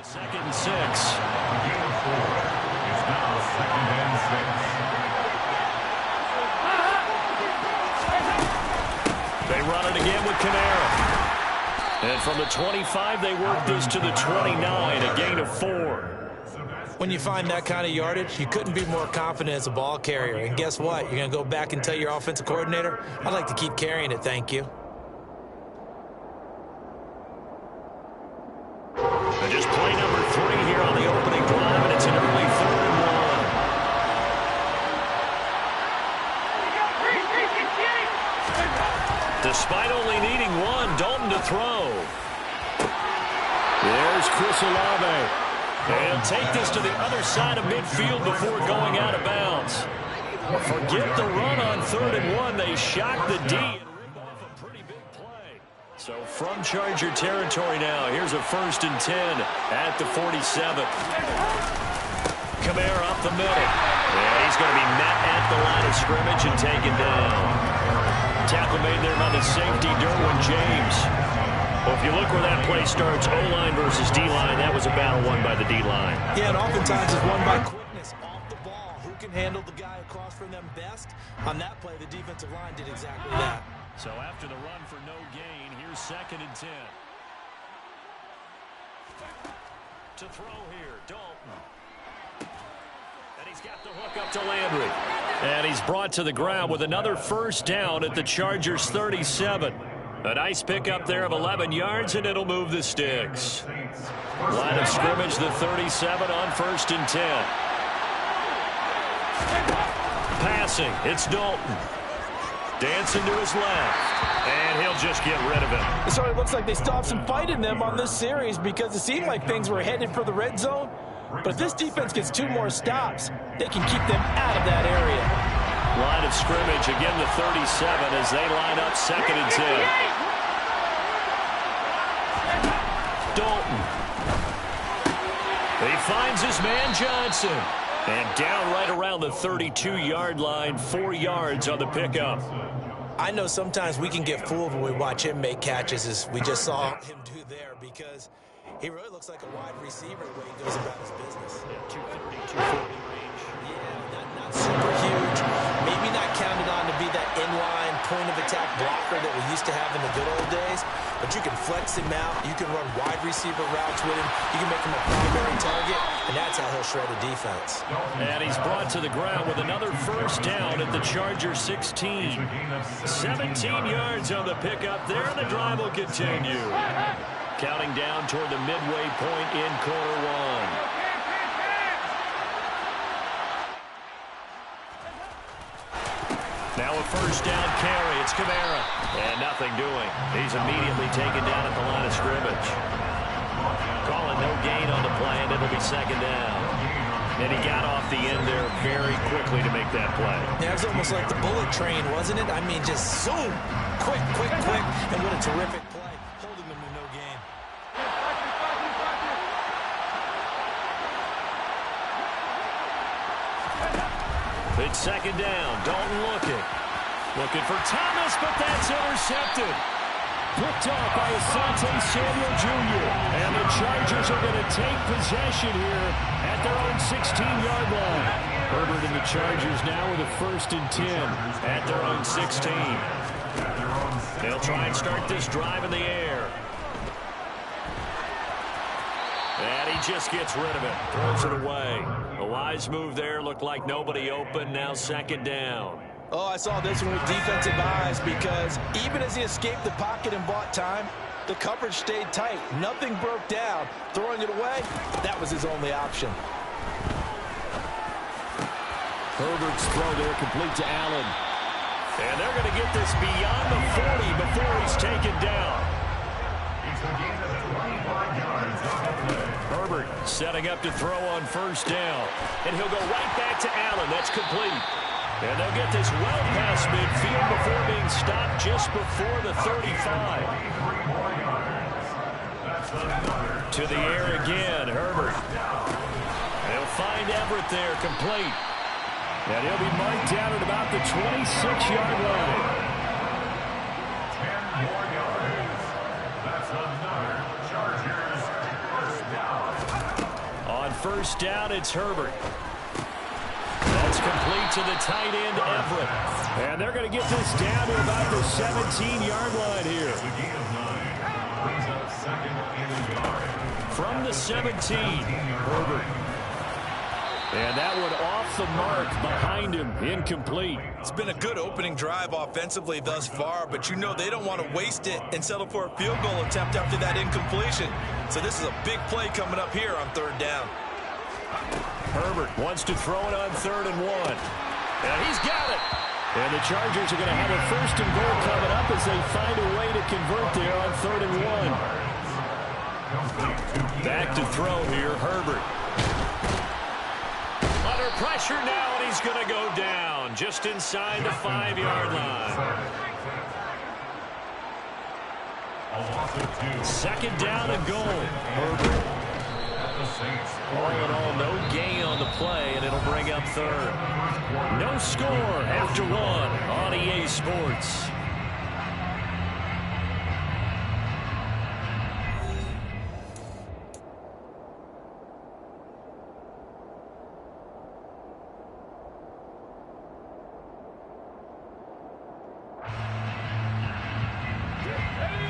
Second and 6. It's now 2nd and 6. They run it again with Kamara. And from the 25, they work this to the 29, a gain of 4. When you find that kind of yardage, you couldn't be more confident as a ball carrier. And guess what? You're going to go back and tell your offensive coordinator, I'd like to keep carrying it, thank you. Just play number 3 here on the opening drive, and it's an early 3rd and 1. Despite only needing 1, Dalton to throw. There's Chris Olave. And take this to the other side of midfield before going out of bounds. Forget the run on 3rd and 1. They shocked the D and ripped off a pretty big play. So from Charger territory now, here's a 1st and 10 at the 47. Kamara up the middle. And he's going to be met at the line of scrimmage and taken down. Tackle made there by the safety, Derwin James. Well, if you look where that play starts, O-line versus D-line, that was a battle won by the D-line. Yeah, and oftentimes it's won by quickness off the ball. Who can handle the guy across from them best? On that play, the defensive line did exactly that. So after the run for no gain, here's 2nd and 10. To throw here, Dalton. And he's got the hook up to Landry. And he's brought to the ground with another 1st down at the Chargers' 37. A nice pickup there of 11 yards, and it'll move the sticks. Line of scrimmage, the 37 on 1st and 10. Passing, it's Dalton. Dancing to his left, and he'll just get rid of him. It sort of looks like they stopped some fight in them on this series because it seemed like things were headed for the red zone. But if this defense gets 2 more stops, they can keep them out of that area. Line of scrimmage, again the 37 as they line up 2nd and 10. Dalton. He finds his man Johnson. And down right around the 32-yard line, 4 yards on the pickup. I know sometimes we can get fooled when we watch him make catches as we just saw him do there because he really looks like a wide receiver the way he goes about his business. Yeah, 230, 240 range. Yeah, not super huge. Maybe not counted on to be that inline point-of-attack blocker that we used to have in the good old days, but you can flex him out. You can run wide receiver routes with him. You can make him a primary target, and that's how he'll shred a defense. And he's brought to the ground with another 1st down at the Chargers' 16. 17 yards on the pickup there, and the drive will continue. Counting down toward the midway point in quarter 1. Now a 1st down carry. It's Kamara. And nothing doing. He's immediately taken down at the line of scrimmage. Calling no gain on the play, and it'll be 2nd down. And he got off the end there very quickly to make that play. Yeah, it was almost like the bullet train, wasn't it? I mean, just zoom. Quick, quick, quick. And what a terrific play. Holding them to no gain. It's 2nd down. Dalton looking. Looking for Thomas, but that's intercepted. Picked off by Asante Samuel Jr. And the Chargers are going to take possession here at their own 16-yard line. Herbert and the Chargers now with a 1st and 10 at their own 16. They'll try and start this drive in the air. And he just gets rid of it. Throws it away. A wise move there. Looked like nobody open. Now 2nd down. Oh, I saw this one with defensive eyes because even as he escaped the pocket and bought time, the coverage stayed tight. Nothing broke down. Throwing it away, that was his only option. Herbert's throw there complete to Allen. And they're going to get this beyond the 40 before he's taken down. Herbert setting up to throw on 1st down. And he'll go right back to Allen. That's complete. And they'll get this well past midfield before being stopped just before the 35. To the air again, Herbert. They'll find Everett there, complete. And he'll be marked down at about the 26-yard line. 10 more yards. That's another Chargers 1st down. first down, it's Herbert. That's complete to the tight end, Everett. And they're going to get this down to about the 17-yard line here. From the 17, Herbert. And that one off the mark behind him, incomplete. It's been a good opening drive offensively thus far, but you know they don't want to waste it and settle for a field goal attempt after that incompletion. So this is a big play coming up here on third down. Herbert wants to throw it on 3rd and 1. And he's got it. And the Chargers are going to have a 1st and goal coming up as they find a way to convert there on 3rd and 1. Back to throw here, Herbert. Under pressure now, and he's going to go down just inside the 5-yard line. 2nd down and goal. Herbert. All in all, no gain on the play, and it'll bring up 3rd. No score after 1 on EA Sports.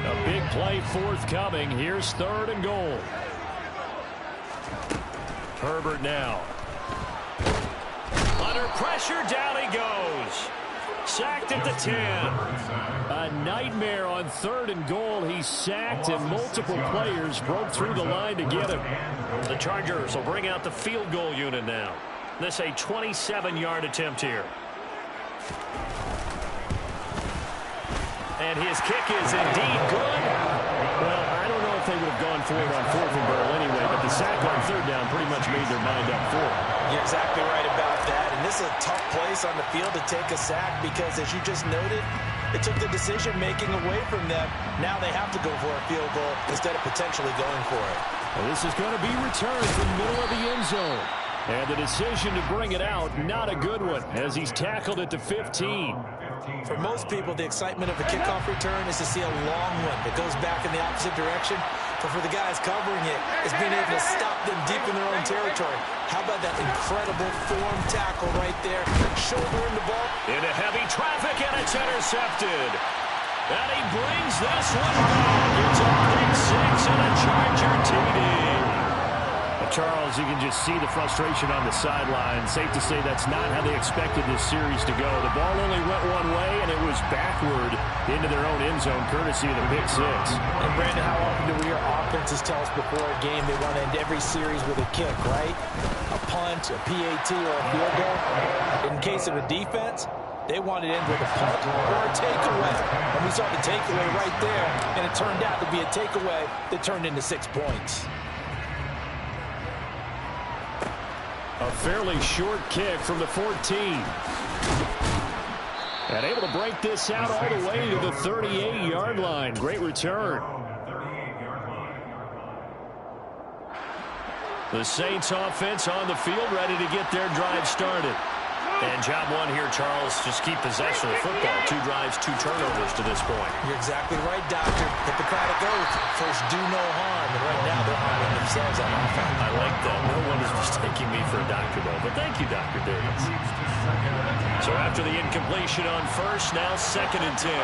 A big play forthcoming. Here's 3rd and goal. Herbert now. Under pressure, down he goes. Sacked at the 10. A nightmare on 3rd and goal. He's sacked, and multiple players broke through the line to get him. The Chargers will bring out the field goal unit now. This a 27-yard attempt here. And his kick is indeed good. Well, I don't know if they would have gone for it on 4th and goal anyway, but the sack on 3rd down pretty much made their mind up for it. You're exactly right about that. And this is a tough place on the field to take a sack because, as you just noted, it took the decision-making away from them. Now they have to go for a field goal instead of potentially going for it. Well, this is going to be returned from the middle of the end zone. And the decision to bring it out, not a good one, as he's tackled at the 15. For most people, the excitement of a kickoff return is to see a long one that goes back in the opposite direction. But for the guys covering it, it's being able to stop them deep in their own territory. How about that incredible form tackle right there? Shouldering the ball. Into heavy traffic, and it's intercepted. And he brings this one back. It's a big 6 and a Charger TD. Charles, you can just see the frustration on the sideline. Safe to say that's not how they expected this series to go. The ball only went one way, and it was backward into their own end zone, courtesy of the pick 6. And, Brandon, how often do we hear offenses tell us before a game they want to end every series with a kick, right? A punt, a PAT, or a field goal. In case of a defense, they want it in with a punt or a takeaway. And we saw the takeaway right there, and it turned out to be a takeaway that turned into 6 points. A fairly short kick from the 14. And able to break this out all the way to the 38-yard line. Great return. The Saints offense on the field, ready to get their drive started. And job one here, Charles, just keep possession of the football. 2 drives, 2 turnovers to this point. You're exactly right, Doctor. Hippocratic oath. First, do no harm. And right now, they're harming themselves on offense. I like that. No one is mistaking me for a doctor, though. But thank you, Dr. Davis. So after the incompletion on 1st, now 2nd and 10.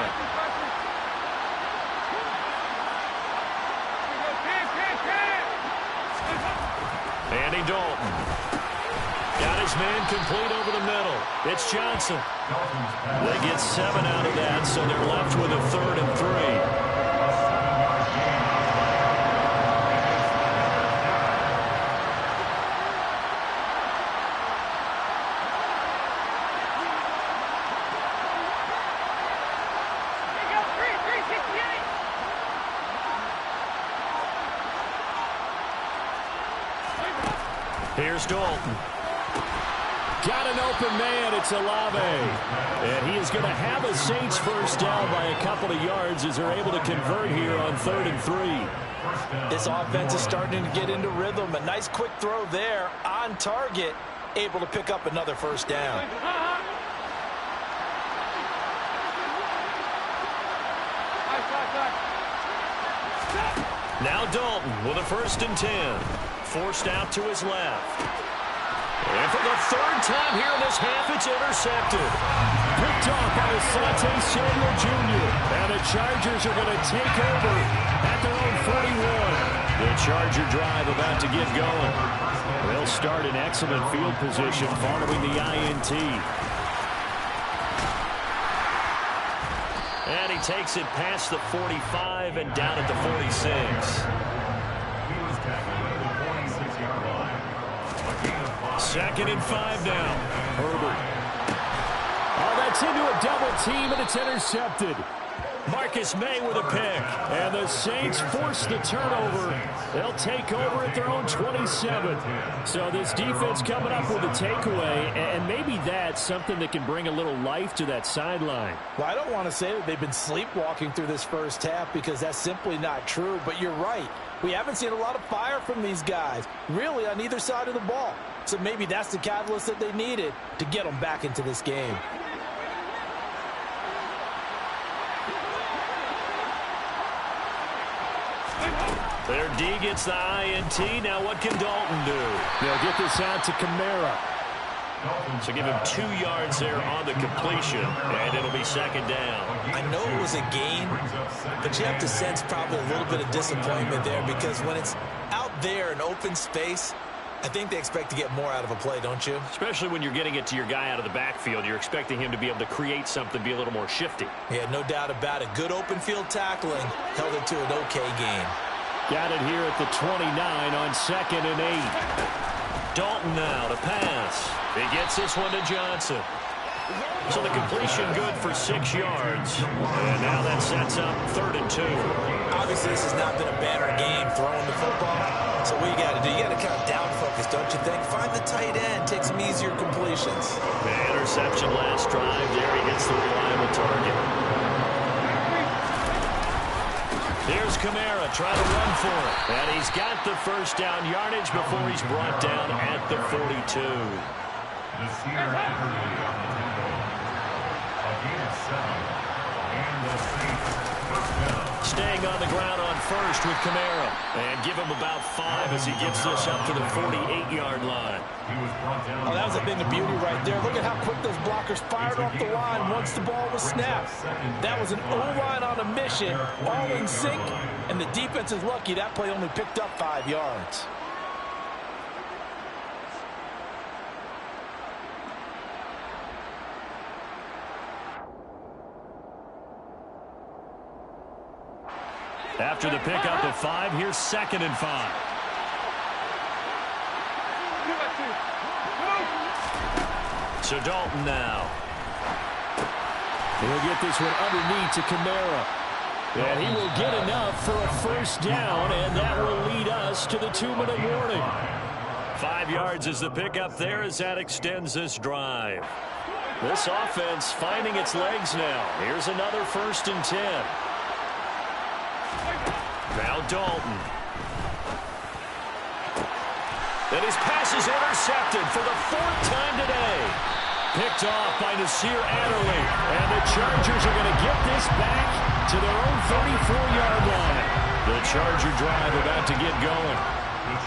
Andy Dalton. Got his man complete over the middle. It's Johnson. They get 7 out of that, so they're left with a 3rd and 3. Here's Dalton. Got an open man. It's Olave. And he is going to have a Saints first down by a couple of yards as they're able to convert here on 3rd and 3. This offense is starting to get into rhythm. A nice quick throw there on target. Able to pick up another first down. Now Dalton with a 1st and 10. forced out to his left. And for the third time here in this half, it's intercepted. Picked off by Asante Samuel Jr. And the Chargers are going to take over at their own 41. The Charger drive about to get going. They'll start in excellent field position following the INT. And he takes it past the 45 and down at the 46. Second and 5 now. Herbert. Oh, that's into a double team, and it's intercepted. Marcus May with a pick. And the Saints force the turnover. They'll take over at their own 27. So this defense coming up with a takeaway, and maybe that's something that can bring a little life to that sideline. Well, I don't want to say that they've been sleepwalking through this first half because that's simply not true, but you're right. We haven't seen a lot of fire from these guys, really on either side of the ball. So maybe that's the catalyst that they needed to get them back into this game. Their D gets the INT. Now what can Dalton do? They'll get this out to Kamara. So give him 2 yards there on the completion, and it'll be second down. I know it was a gain, but you have to sense probably a little bit of disappointment there because when it's out there in open space, I think they expect to get more out of a play, don't you? Especially when you're getting it to your guy out of the backfield. You're expecting him to be able to create something, be a little more shifty. Yeah, no doubt about it. Good open field tackling held it to an okay gain. Got it here at the 29 on 2nd and 8. Dalton now to pass. He gets this one to Johnson. So the completion good for 6 yards. And now that sets up 3rd and 2. Obviously, this has not been a banner game throwing the football. So what you got to do, you got to kind of down focus, don't you think? Find the tight end, take some easier completions. The interception last drive there. He hits the reliable target. Here's Kamara trying to run for it. And he's got the first down yardage before he's brought down at the 42. Staying on the ground on first with Kamara. And give him about 5 as he gets this up to the 48-yard line. Oh, that was a thing of beauty right there. Look at how quick those blockers fired off the line once the ball was snapped. That was an O-line on a mission, all in sync, and the defense is lucky that play only picked up 5 yards. After the pickup of 5, here's 2nd and 5. So Dalton now. He'll get this one underneath to Kamara. And he will get enough for a first down, and that will lead us to the 2-minute warning. 5 yards is the pickup there as that extends this drive. This offense finding its legs now. Here's another 1st and 10. Now Dalton. And his pass is intercepted for the 4th time today. Picked off by Nasir Adderley. And the Chargers are going to get this back to their own 34-yard line. The Charger drive about to get going.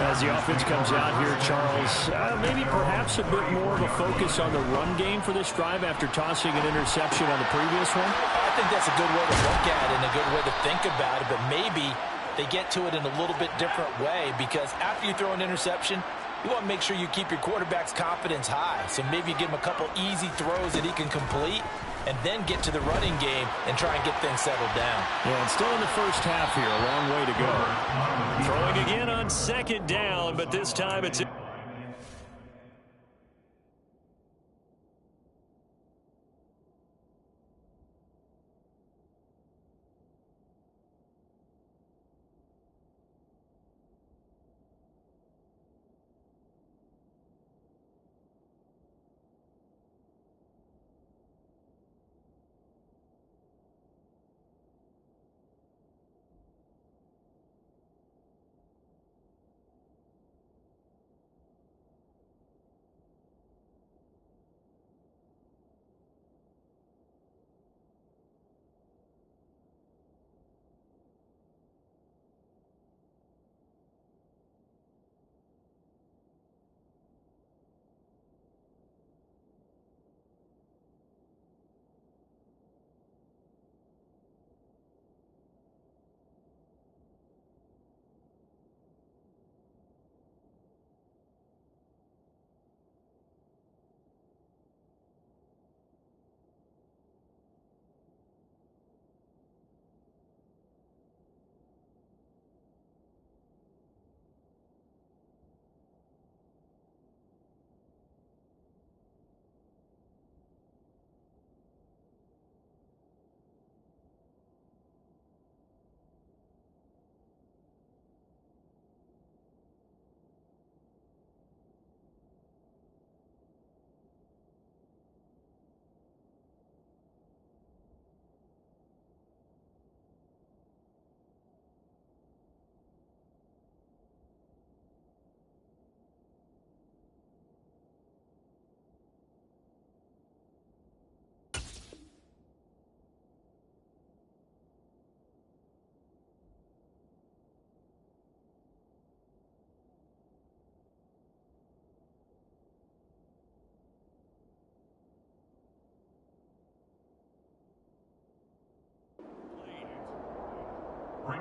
As the offense comes out here, Charles, maybe perhaps a bit more of a focus on the run game for this drive after tossing an interception on the previous one? I think that's a good way to look at it and a good way to think about it, but maybe they get to it in a little bit different way because after you throw an interception, you want to make sure you keep your quarterback's confidence high. So maybe you give him a couple easy throws that he can complete and then get to the running game and try and get things settled down. Yeah, and still in the first half here, a long way to go. Throwing again on 2nd down, but this time it's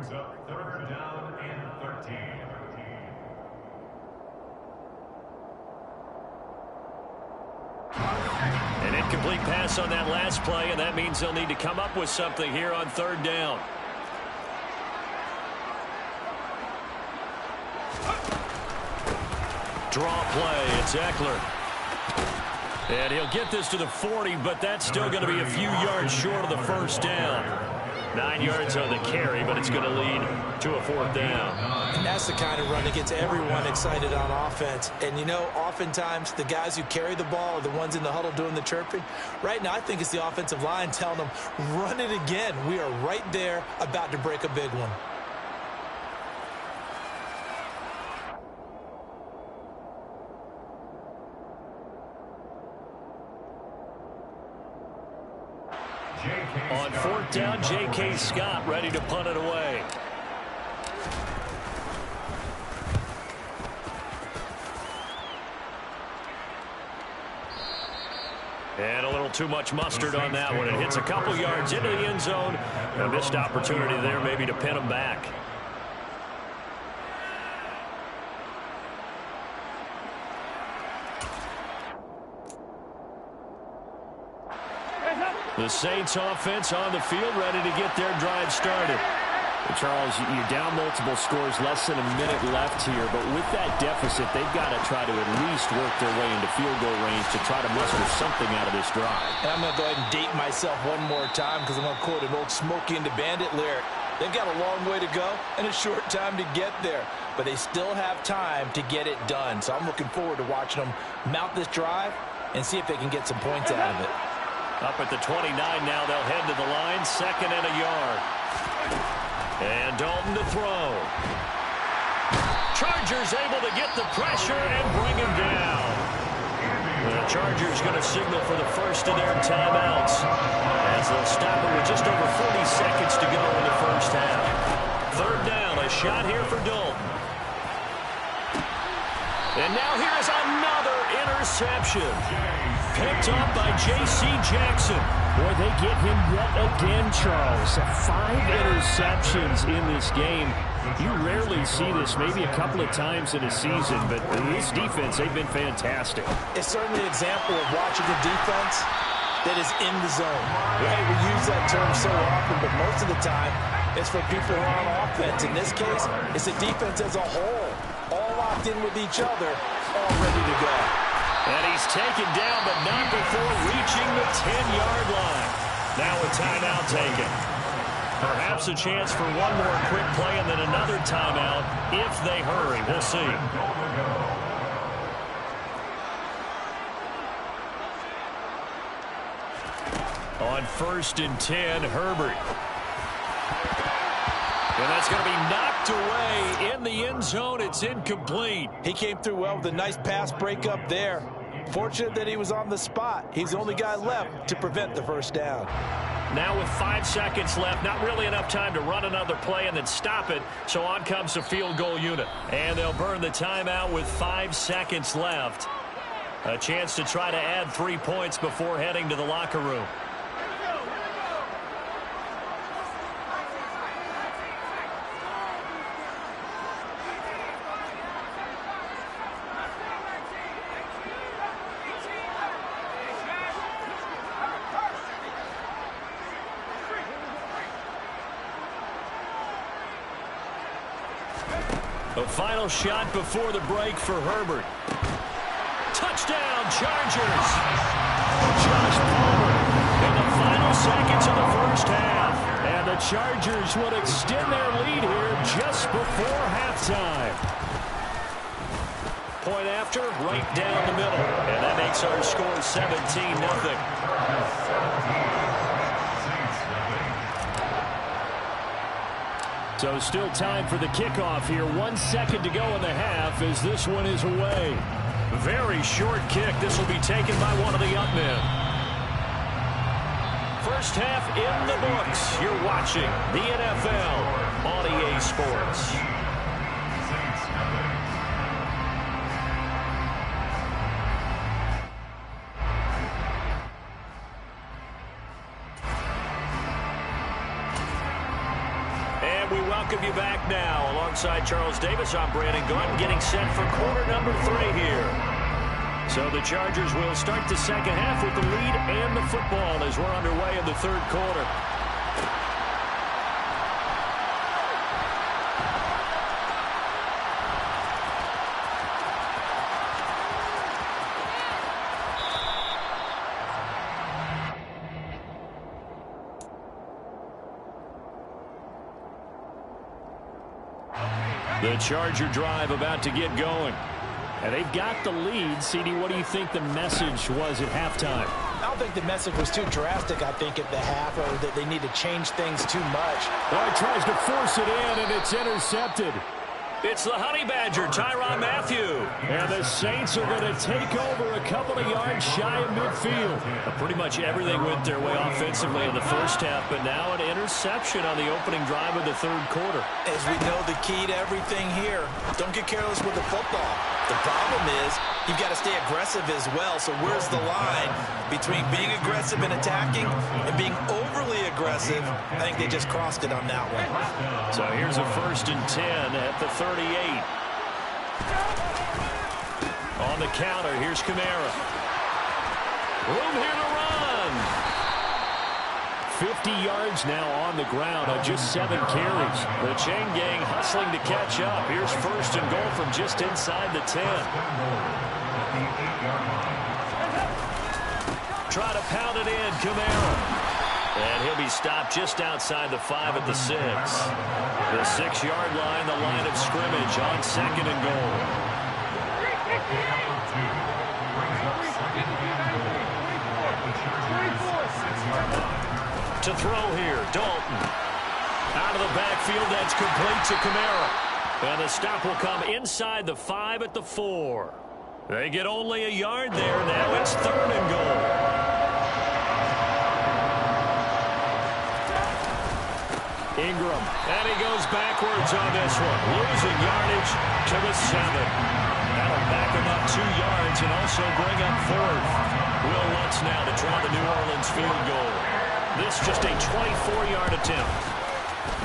brings up 3rd down and 13. An incomplete pass on that last play, and that means they'll need to come up with something here on 3rd down. Draw play, it's Eckler. And he'll get this to the 40, but that's still going to be a few yards short of the 1st down. 9 yards on the carry, but it's going to lead to a 4th down. And that's the kind of run that gets everyone excited on offense. And, you know, oftentimes the guys who carry the ball are the ones in the huddle doing the chirping. Right now, I think it's the offensive line telling them, run it again. We are right there about to break a big one. On 4th down, J.K. Scott ready to punt it away. And a little too much mustard on that one. It hits a couple yards into the end zone. A missed opportunity there maybe to pin him back. The Saints offense on the field ready to get their drive started. Well, Charles, you're down multiple scores, less than a minute left here, but with that deficit, they've got to try to at least work their way into field goal range to try to muster something out of this drive. And I'm going to go ahead and date myself one more time because I'm going to quote an old Smokey and the Bandit lyric. They've got a long way to go and a short time to get there, but they still have time to get it done. So I'm looking forward to watching them mount this drive and see if they can get some points out of it. Up at the 29 now, they'll head to the line, 2nd and a yard. And Dalton to throw. Chargers able to get the pressure and bring him down. The Chargers going to signal for the first of their timeouts as they'll stop it with just over 40 seconds to go in the 1st half. 3rd down, a shot here for Dalton. And now here's another interception. Picked up by J.C. Jackson. Boy, they get him yet again, Charles. 5 interceptions in this game. You rarely see this, maybe a couple of times in a season, but this defense, they've been fantastic. It's certainly an example of watching a defense that is in the zone. Right? We use that term so often, but most of the time, it's for people who are on offense. In this case, it's a defense as a whole, all locked in with each other, all ready to go. And he's taken down, but not before reaching the 10-yard line. Now a timeout taken. Perhaps a chance for one more quick play and then another timeout if they hurry. We'll see. On 1st and 10, Herbert. And that's going to be knocked away in the end zone. It's incomplete. He came through well with a nice pass breakup there. Fortunate that he was on the spot. He's the only guy left to prevent the 1st down. Now with 5 seconds left, not really enough time to run another play and then stop it. So on comes the field goal unit. And they'll burn the timeout with 5 seconds left. A chance to try to add 3 points before heading to the locker room. A final shot before the break for Herbert. Touchdown, Chargers! Josh Palmer in the final seconds of the 1st half. And the Chargers will extend their lead here just before halftime. Point after, right down the middle. And that makes our score 17-0. So still time for the kickoff here. 1 second to go in the half as this one is away. Very short kick. This will be taken by one of the up men. 1st half in the books. You're watching the NFL on EA Sports. we welcome you back now. Alongside Charles Davis, I'm Brandon Gaudin, getting set for quarter number 3 here. So the Chargers will start the second half with the lead and the football as we're underway in the third quarter. The Charger drive about to get going. And they've got the lead. CD, what do you think the message was at halftime? I don't think the message was too drastic, I think, at the half, or that they need to change things too much. Well, he tries to force it in, and it's intercepted. It's the Honey Badger, Tyrann Mathieu. And the Saints are going to take over a couple of yards shy of midfield. Pretty much everything went their way offensively in the first half, but now an interception on the opening drive of the third quarter. As we know, the key to everything here, don't get careless with the football. The problem is you've got to stay aggressive as well. So where's the line between being aggressive and attacking and being overly aggressive? I think they just crossed it on that one. So here's a 1st and 10 at the 38. On the counter, here's Kamara. Room here to run. 50 yards now on the ground on just 7 carries. The chain gang hustling to catch up. Here's 1st and goal from just inside the 10. Try to pound it in, Kamara. And he'll be stopped just outside the 5 at the 6. The 6-yard line, the line of scrimmage on 2nd and goal. To throw here, Dalton. Out of the backfield, that's complete to Kamara. And the stop will come inside the 5 at the 4. They get only a yard there. Now it's 3rd and goal. Ingram, and he goes backwards on this one. Losing yardage to the 7. That'll back him up 2 yards and also bring up 4th. Will Lutz now to try the New Orleans field goal. This just a 24-yard attempt.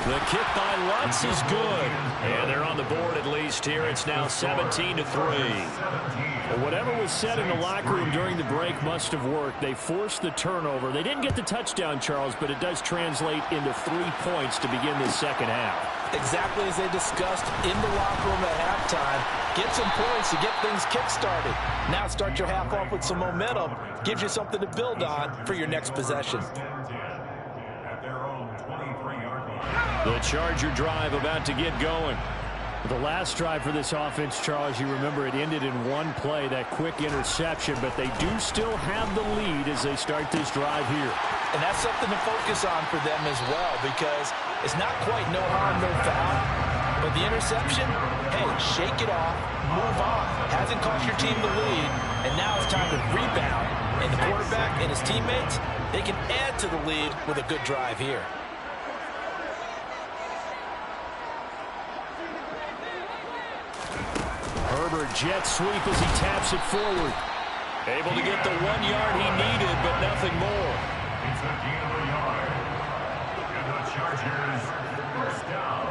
The kick by Lutz is good. And they're on the board at least here. It's now 17-3. Well, whatever was said in the locker room during the break must have worked. They forced the turnover. They didn't get the touchdown, Charles, but it does translate into 3 points to begin this second half. Exactly as they discussed in the locker room at halftime. Get some points to get things kick-started. Now start your half off with some momentum. Gives you something to build on for your next possession. The Charger drive about to get going. The last drive for this offense, Charles, you remember it ended in 1 play, that quick interception, but they do still have the lead as they start this drive here. And that's something to focus on for them as well, because it's not quite no harm, no foul. But the interception, hey, shake it off, move on. Hasn't cost your team the lead, and now it's time to rebound. And the quarterback and his teammates, they can add to the lead with a good drive here. Herbert jet sweep as he taps it forward. Able to get the 1 yard he needed, but nothing more. It's a gain of a yard. And the Chargers first down.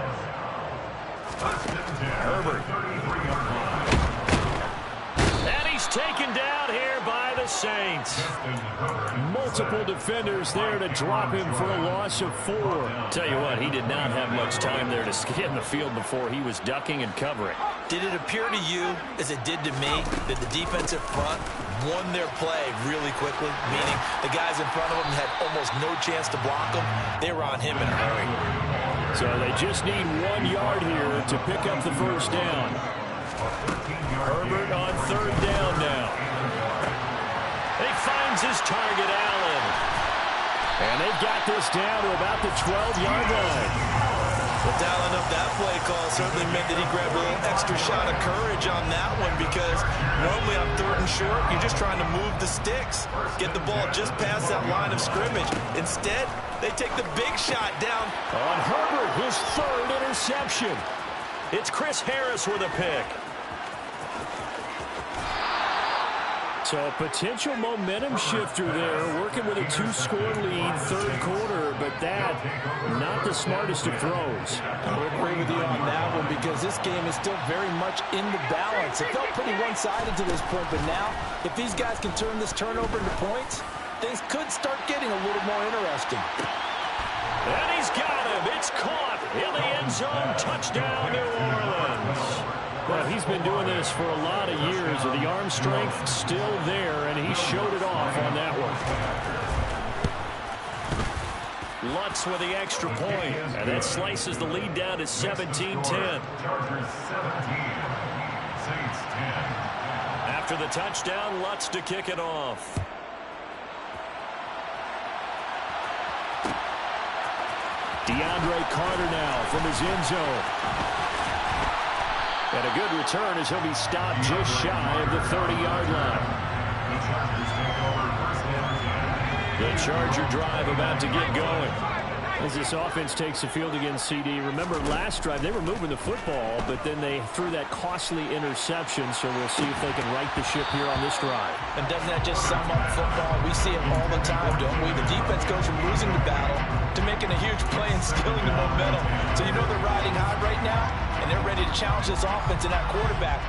Herbert. 33-yard line. And he's taken down here by the Saints. Multiple defenders there to drop him for a loss of 4. Tell you what, he did not have much time there to get in the field before he was ducking and covering. Did it appear to you, as it did to me, that the defensive front won their play really quickly? Meaning the guys in front of them had almost no chance to block them. They were on him in a hurry. So they just need 1 yard here to pick up the first down. Herbert on 3rd down now. He finds his target, Allen. And they've got this down to about the 12-yard line. The dialing up that play call certainly meant that he grabbed a little extra shot of courage on that one, because normally on 3rd and short, you're just trying to move the sticks, get the ball just past that line of scrimmage. Instead, they take the big shot down. On Herbert, his 3rd interception. It's Chris Harris with a pick. So So potential momentum shifter there, working with a 2-score lead, third quarter, but that, not the smartest of throws. I would agree with you on that one because this game is still very much in the balance. It felt pretty one-sided to this point, but now, if these guys can turn this turnover into points, things could start getting a little more interesting. And he's got him. It's caught in the end zone. Touchdown, New Orleans. Well, he's been doing this for a lot of years. The arm strength still there, and he showed it off on that one. Lutz with the extra point, and that slices the lead down to 17-10. Chargers 17, Saints 10. After the touchdown, Lutz to kick it off. DeAndre Carter now from his end zone. And a good return as he'll be stopped just shy of the 30-yard line. The Charger drive about to get going. As this offense takes the field against CD, remember last drive they were moving the football, but then they threw that costly interception, so we'll see if they can right the ship here on this drive. And doesn't that just sum up football? We see it all the time, don't we? The defense goes from losing the battle to making a huge play and stealing the momentum. So you know they're riding high right now, and they're ready to challenge this offense and that quarterback.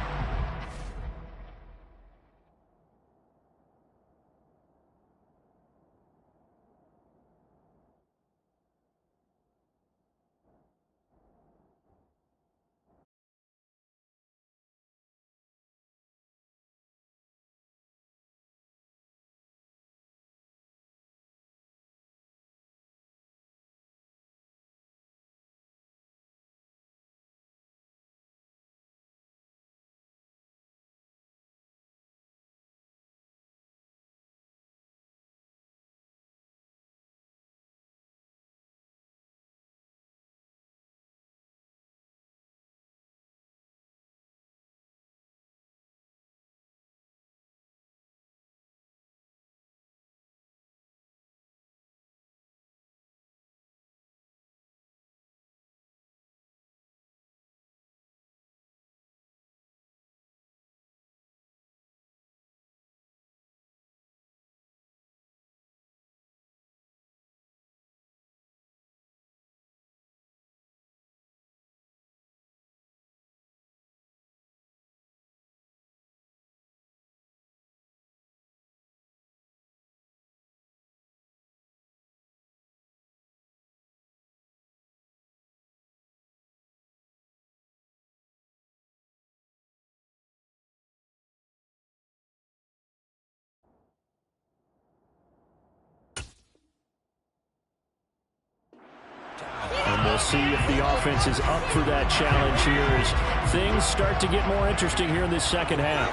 And we'll see if the offense is up for that challenge here as things start to get more interesting here in this second half.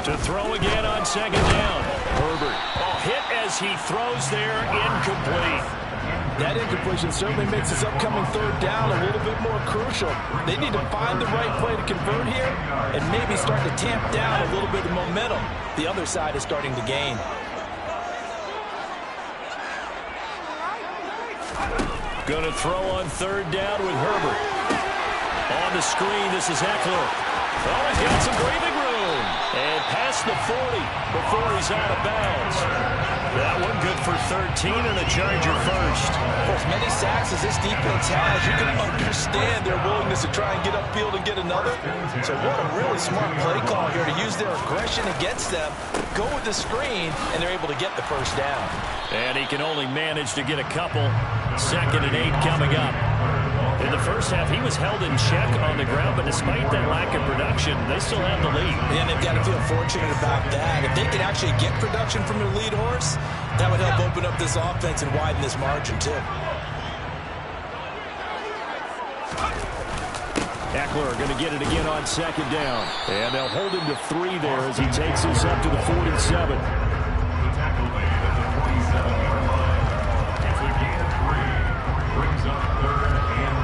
To throw again on second down. Herbert. Oh, hit as he throws there, incomplete. That incompletion certainly makes this upcoming third down a little bit more crucial. They need to find the right play to convert here and maybe start to tamp down a little bit of momentum. The other side is starting to gain. Going to throw on third down with Herbert. On the screen, this is Eckler. Oh, he's got some breathing room. And past the 40 before he's out of bounds. That one good for 13 and a Charger first. For as many sacks as this defense has, you can understand their willingness to try and get upfield and get another. So what a really smart play call here to use their aggression against them, go with the screen, and they're able to get the first down. And he can only manage to get a couple. 2nd and 8 coming up. In the first half, he was held in check on the ground, but despite that lack of production, they still have the lead. And they've got to feel fortunate about that. If they can actually get production from their lead horse, that would help open up this offense and widen this margin, too. Eckler going to get it again on second down. And they'll hold him to 3 there as he takes this up to the 47. The tackle made at the 47-yard line. It's a gain of 3. Brings up 3rd and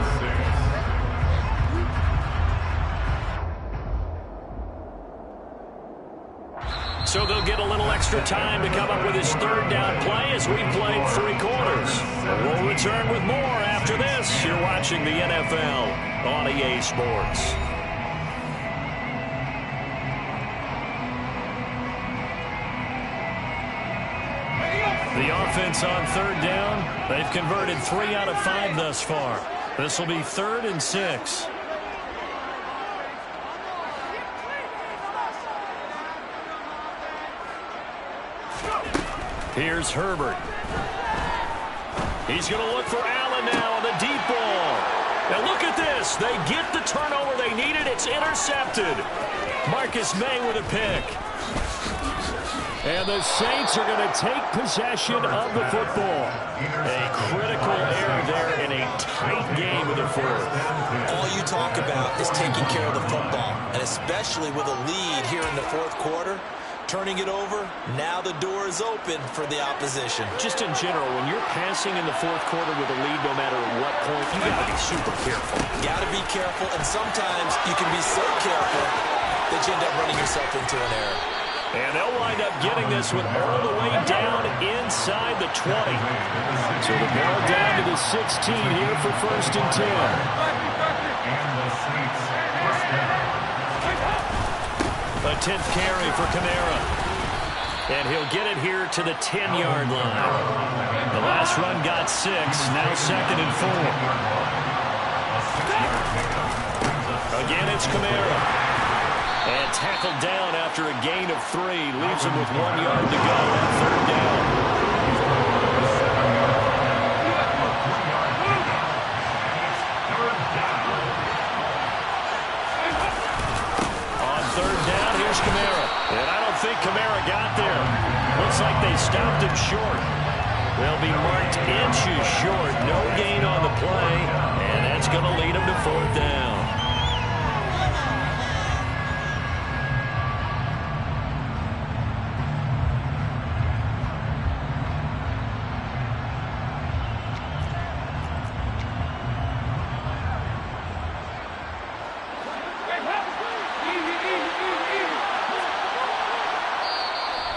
6. So they'll get a little extra time to come up with his third down play as we played 3 quarters. We'll return with more after this. You're watching the NFL on EA Sports. offense on third down. They've converted 3 out of 5 thus far. This will be 3rd and 6. Here's Herbert. He's going to look for Allen now on the deep ball. And look at this. They get the turnover they needed. It's intercepted. Marcus May with a pick. And the Saints are going to take possession of the football. A critical error there in a tight game in the 4th. All you talk about is taking care of the football, and especially with a lead here in the 4th quarter. Turning it over, now the door is open for the opposition. Just in general, when you're passing in the 4th quarter with a lead, no matter at what point, you got to be super careful. Got to be careful, and sometimes you can be so careful that you end up running yourself into an error. And they'll wind up getting this one all the way down inside the 20. So the ball down to the 16 here for 1st and 10. And the Saints first down. A 10th carry for Kamara. And he'll get it here to the 10-yard line. The last run got 6, now 2nd and 4. Again, it's Kamara. And tackled down after a gain of 3. Leaves him with 1 yard to go on 3rd down. On 3rd down, here's Kamara. And I don't think Kamara got there. Looks like they stopped him short. They'll be marked inches short. No gain on the play. And that's going to lead him to 4th down.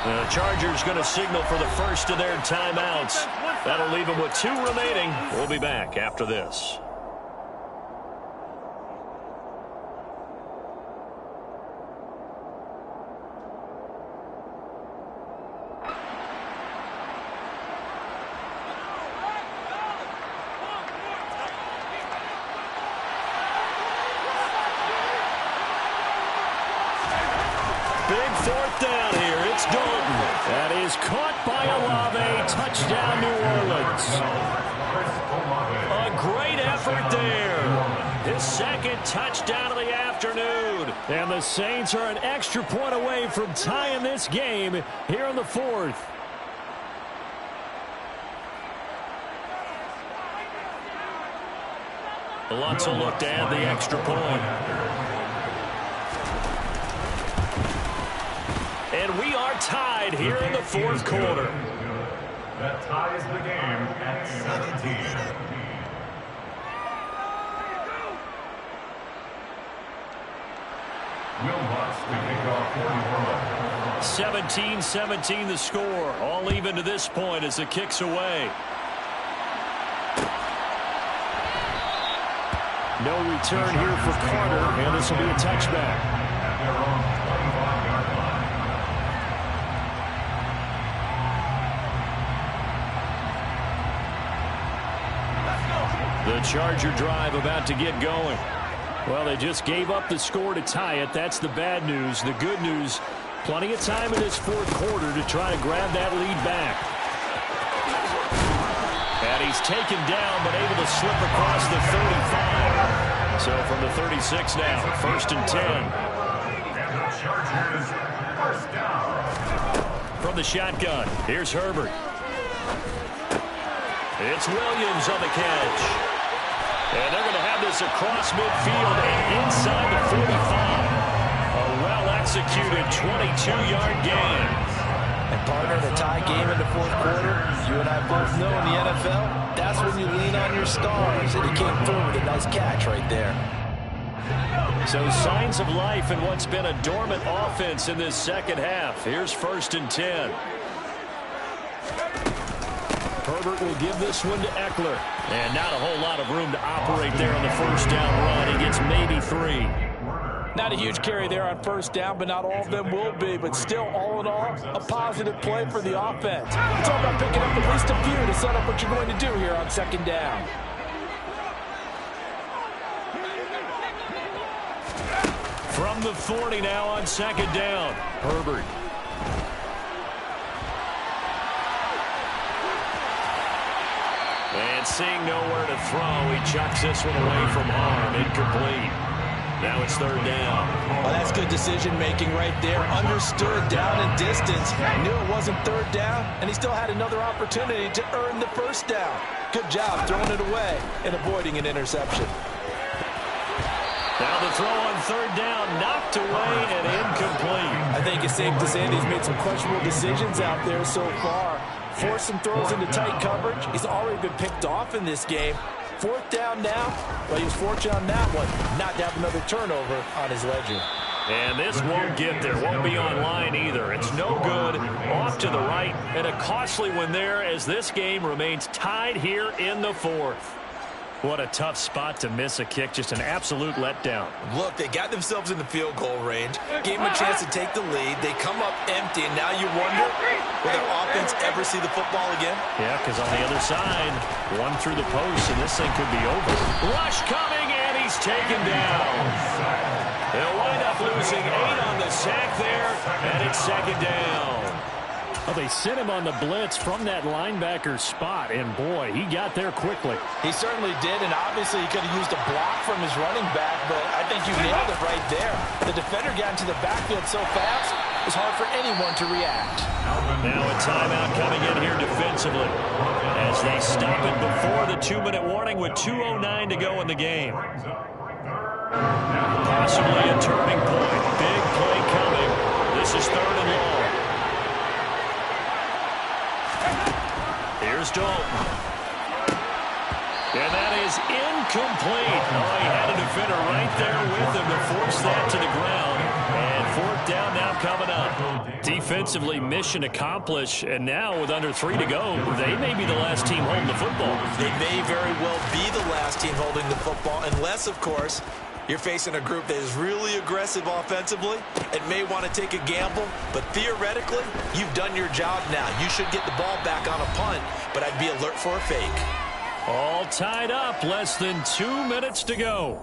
The Chargers going to signal for the first of their timeouts. That'll leave them with 2 remaining. We'll be back after this. Big 4th down here. It's Dalton. That is caught by Olave. Touchdown, New Orleans. A great effort there. His 2nd touchdown of the afternoon. And the Saints are an extra point away from tying this game here in the 4th. Lutz will look to add the extra point. And we are tied here in the 4th quarter. That ties the game at 17. Will Lutz to kick off 17-17 the score. All even to this point as the kick's away. No return here for Carter, and this will be a touchback. at their own 25-yard line. The Charger drive about to get going. Well, they just gave up the score to tie it. That's the bad news. The good news, plenty of time in this 4th quarter to try to grab that lead back. And he's taken down, but able to slip across the 35. So from the 36 now, 1st and 10. And the Chargers first down. From the shotgun, here's Herbert. It's Williams on the catch. And they're going to have this across midfield and inside the 45. A well-executed 22-yard gain. And partner, in a tie game in the 4th quarter, you and I both know in the NFL, that's when you lean on your stars. And he came through with a nice catch right there. So signs of life in what's been a dormant offense in this second half. Here's 1st and 10. Herbert will give this one to Eckler. And not a whole lot of room to operate there on the 1st down run. He gets maybe 3. Not a huge carry there on first down, but not all of them will be. But still, all in all, a positive play for the offense. It's all about picking up at least a few to set up what you're going to do here on second down. From the 40 now on second down. Herbert. And seeing nowhere to throw, he chucks this one away from harm. Incomplete. Now it's third down. Well, that's good decision-making right there. Understood down and distance. Knew it wasn't third down, and he still had another opportunity to earn the first down. Good job throwing it away and avoiding an interception. Now the throw on third down, knocked away and incomplete. I think it's safe to say that he's made some questionable decisions out there so far. Forced some throws into tight coverage. He's already been picked off in this game. Fourth down now. Well, he was fortunate on that one, not to have another turnover on his ledger. And this won't get there. Won't be on line either. It's no good. Off to the right. And a costly one there as this game remains tied here in the fourth. What a tough spot to miss a kick. Just an absolute letdown. Look, they got themselves in the field goal range. Gave them a chance to take the lead. They come up empty, and now you wonder, will their offense ever see the football again? Yeah, because on the other side, one through the post, and this thing could be over. Rush coming, and he's taken down. They'll wind up losing 8 on the sack there, and it's second down. Well, they sent him on the blitz from that linebacker spot, and boy, he got there quickly. He certainly did, and obviously he could have used a block from his running back, but I think you nailed it right there. The defender got into the backfield so fast, it was hard for anyone to react. Now a timeout coming in here defensively as they stop it before the 2-minute warning with 2:09 to go in the game. Possibly a turning point. Big play coming. This is third and long. Here's Dalton. And that is incomplete. Oh, he had a defender right there with him to force that to the ground. And fourth down now coming up. Defensively, mission accomplished. And now with under 3 to go, they may be the last team holding the football. They may very well be the last team holding the football, unless, of course, you're facing a group that is really aggressive offensively and may want to take a gamble, but theoretically, you've done your job now. You should get the ball back on a punt, but I'd be alert for a fake. All tied up, less than 2 minutes to go.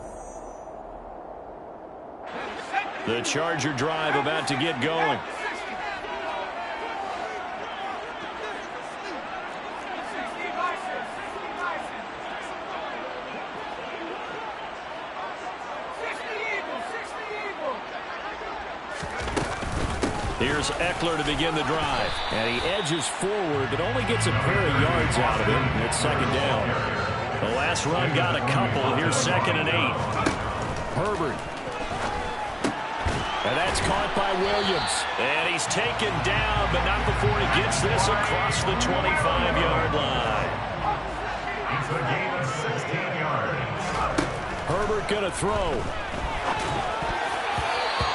The Charger drive about to get going. Here's Eckler to begin the drive. And he edges forward, but only gets a pair of yards out of him. It's second down. The last run got a couple. Here's 2nd and 8. Herbert. And that's caught by Williams. And he's taken down, but not before he gets this across the 25-yard line. It's a gain of 16 yards. Herbert going to throw.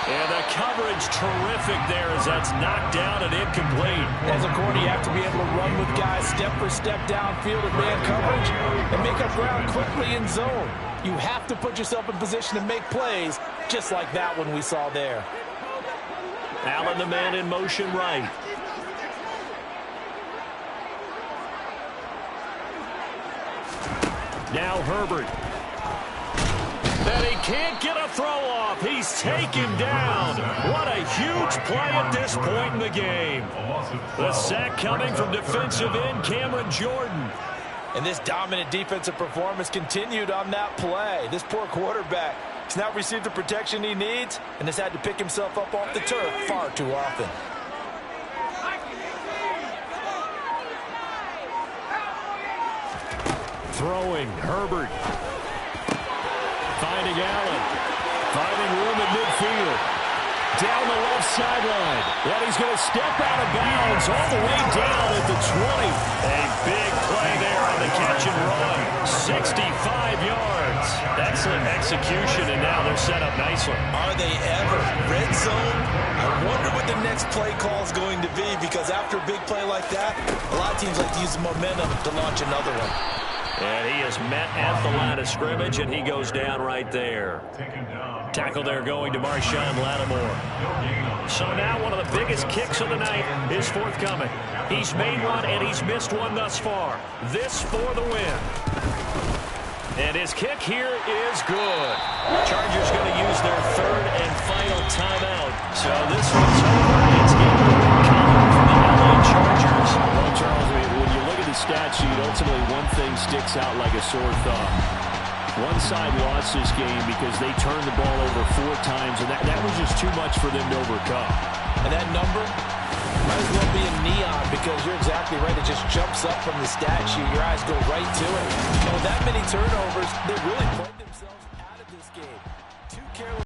And the coverage terrific there as that's knocked down and incomplete. As a corner, you have to be able to run with guys step for step downfield in man coverage and make up ground quickly in zone. You have to put yourself in position to make plays, just like that one we saw there. Allen, the man in motion right. Now Herbert. And he can't get a throw off. He's taken down. What a huge play at this point in the game. The sack coming from defensive end Cameron Jordan. And this dominant defensive performance continued on that play. This poor quarterback has not received the protection he needs and has had to pick himself up off the turf far too often. Throwing, Herbert. Finding Allen. Finding room in midfield. Down the left sideline. And he's going to step out of bounds all the way down at the 20. A big play there on the catch and run. 65 yards. Excellent execution, and now they're set up nicely. Are they ever? Red zone? I wonder what the next play call is going to be, because after a big play like that, a lot of teams like to use the momentum to launch another one. And he is met at the line of scrimmage, and he goes down right there. Tackle there going to Marshawn Lattimore. So now one of the biggest kicks of the night is forthcoming. He's made one, and he's missed one thus far. This for the win. And his kick here is good. Chargers going to use their third and final timeout. So this one's over. It's game coming for the LA Chargers. Well, Charles, when you look at the stat sheet, ultimately one thing sticks out like a sore thumb. One side lost this game because they turned the ball over 4 times, and that was just too much for them to overcome. And that number might as well be in neon because you're exactly right. It just jumps up from the stat sheet. Your eyes go right to it. And with that many turnovers, they really played themselves out of this game. 2 careless